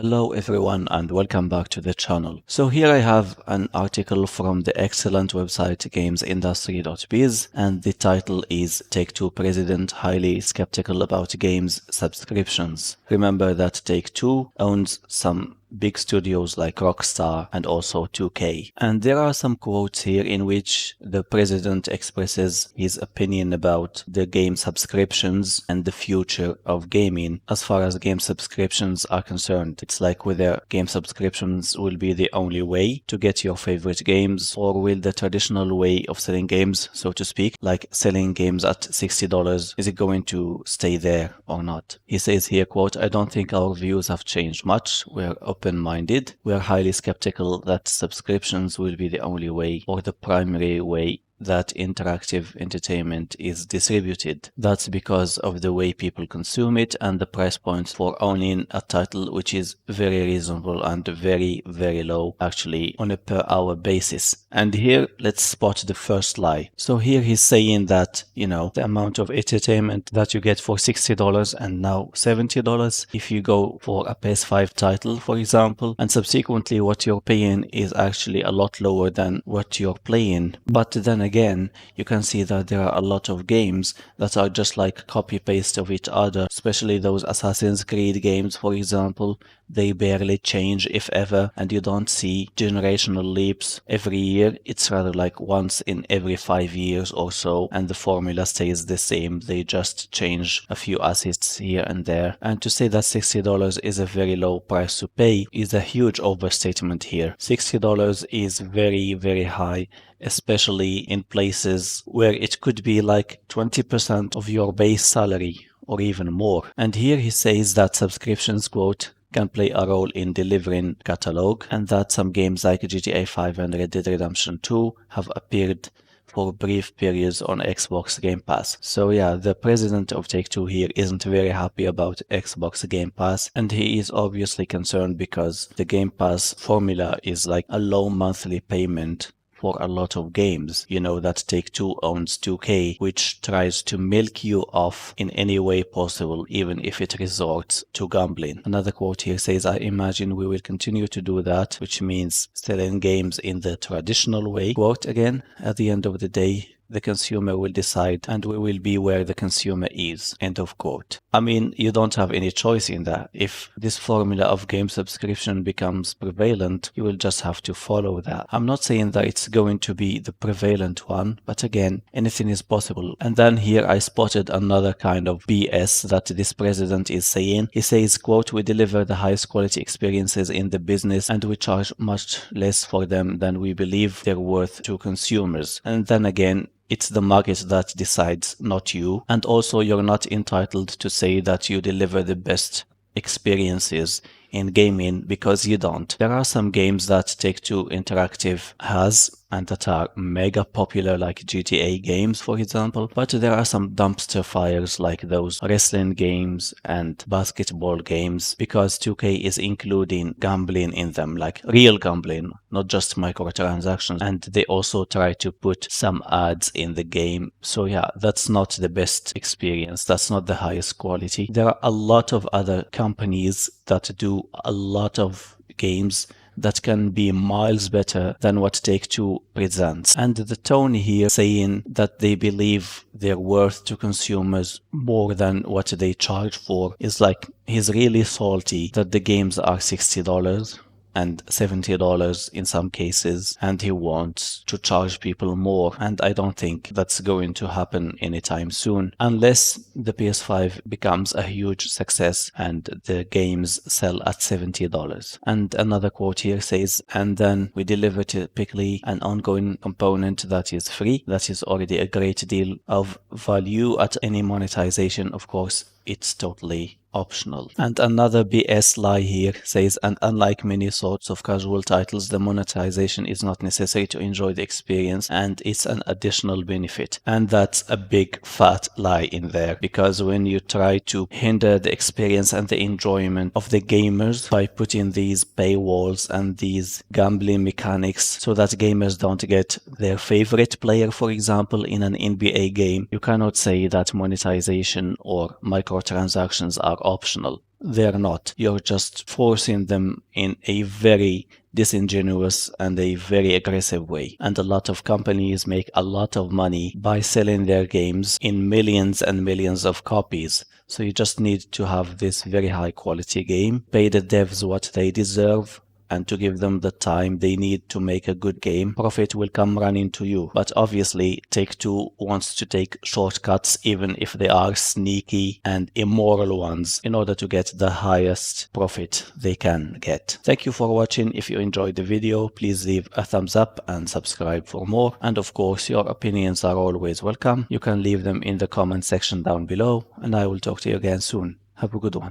Hello everyone and welcome back to the channel. So here I have an article from the excellent website gamesindustry.biz and the title is Take-Two President Highly Skeptical About Games Subscriptions. Remember that Take-Two owns some big studios like Rockstar and also 2K. And there are some quotes here in which the president expresses his opinion about the game subscriptions and the future of gaming as far as game subscriptions are concerned. It's like whether game subscriptions will be the only way to get your favorite games, or will the traditional way of selling games, so to speak, like selling games at $60, is it going to stay there or not? He says here, quote, "I don't think our views have changed much. We're open-minded. We are highly skeptical that subscriptions will be the only way or the primary way that interactive entertainment is distributed. That's because of the way people consume it and the price points for owning a title which is very reasonable and very, very low actually on a per hour basis." And here let's spot the first lie. So here he's saying that, the amount of entertainment that you get for $60 and now $70 if you go for a PS5 title, for example, and subsequently what you're paying is actually a lot lower than what you're playing. But then again, you can see that there are a lot of games that are just like copy-paste of each other, especially those Assassin's Creed games, for example. They barely change, if ever, and you don't see generational leaps every year. It's rather like once in every 5 years or so, and the formula stays the same. They just change a few assets here and there. And to say that $60 is a very low price to pay is a huge overstatement here. $60 is very, very high, especially in places where it could be like 20% of your base salary or even more. And here he says that subscriptions, quote, can play a role in delivering catalog, and that some games like GTA 5 and Red Dead Redemption 2 have appeared for brief periods on Xbox Game Pass. So yeah, the president of Take-Two here isn't very happy about Xbox Game Pass, and he is obviously concerned because the Game Pass formula is like a low monthly payment for a lot of games. You know that Take-Two owns 2K, which tries to milk you off in any way possible, even if it resorts to gambling. Another quote here says, "I imagine we will continue to do that, which means selling games in the traditional way." Quote again, "At the end of the day, the consumer will decide and we will be where the consumer is." End of quote. I mean, you don't have any choice in that. If this formula of game subscription becomes prevalent, you will just have to follow that. I'm not saying that it's going to be the prevalent one, but again, anything is possible. And then here I spotted another kind of BS that this president is saying. He says, quote, "We deliver the highest quality experiences in the business and we charge much less for them than we believe they're worth to consumers." And then again, it's the market that decides, not you. And also, you're not entitled to say that you deliver the best experiences in gaming, because you don't. There are some games that Take-Two Interactive has and that are mega popular, like GTA games, for example, but there are some dumpster fires like those wrestling games and basketball games, because 2K is including gambling in them, like real gambling, not just microtransactions, and they also try to put some ads in the game. So yeah, that's not the best experience, that's not the highest quality. There are a lot of other companies that do a lot of games that can be miles better than what Take-Two presents. And the tone here saying that they believe they're worth to consumers more than what they charge for is like he's really salty that the games are $60 and $70 in some cases, and he wants to charge people more. And I don't think that's going to happen anytime soon, unless the PS5 becomes a huge success and the games sell at $70. And another quote here says, "And then we deliver typically an ongoing component that is free. That is already a great deal of value at any monetization. Of course, it's totally optional." And another BS lie here says, "And unlike many sorts of casual titles, the monetization is not necessary to enjoy the experience and it's an additional benefit." And that's a big fat lie in there, because when you try to hinder the experience and the enjoyment of the gamers by putting these paywalls and these gambling mechanics so that gamers don't get their favorite player, for example, in an NBA game, you cannot say that monetization or microtransactions are optional. They're not. You're just forcing them in a very disingenuous and a very aggressive way. And a lot of companies make a lot of money by selling their games in millions and millions of copies. So you just need to have this very high quality game, pay the devs what they deserve, and to give them the time they need to make a good game. Profit will come running to you. But obviously, Take-Two wants to take shortcuts, even if they are sneaky and immoral ones, in order to get the highest profit they can get. Thank you for watching. If you enjoyed the video, please leave a thumbs up and subscribe for more. And of course, your opinions are always welcome. You can leave them in the comment section down below, and I will talk to you again soon. Have a good one.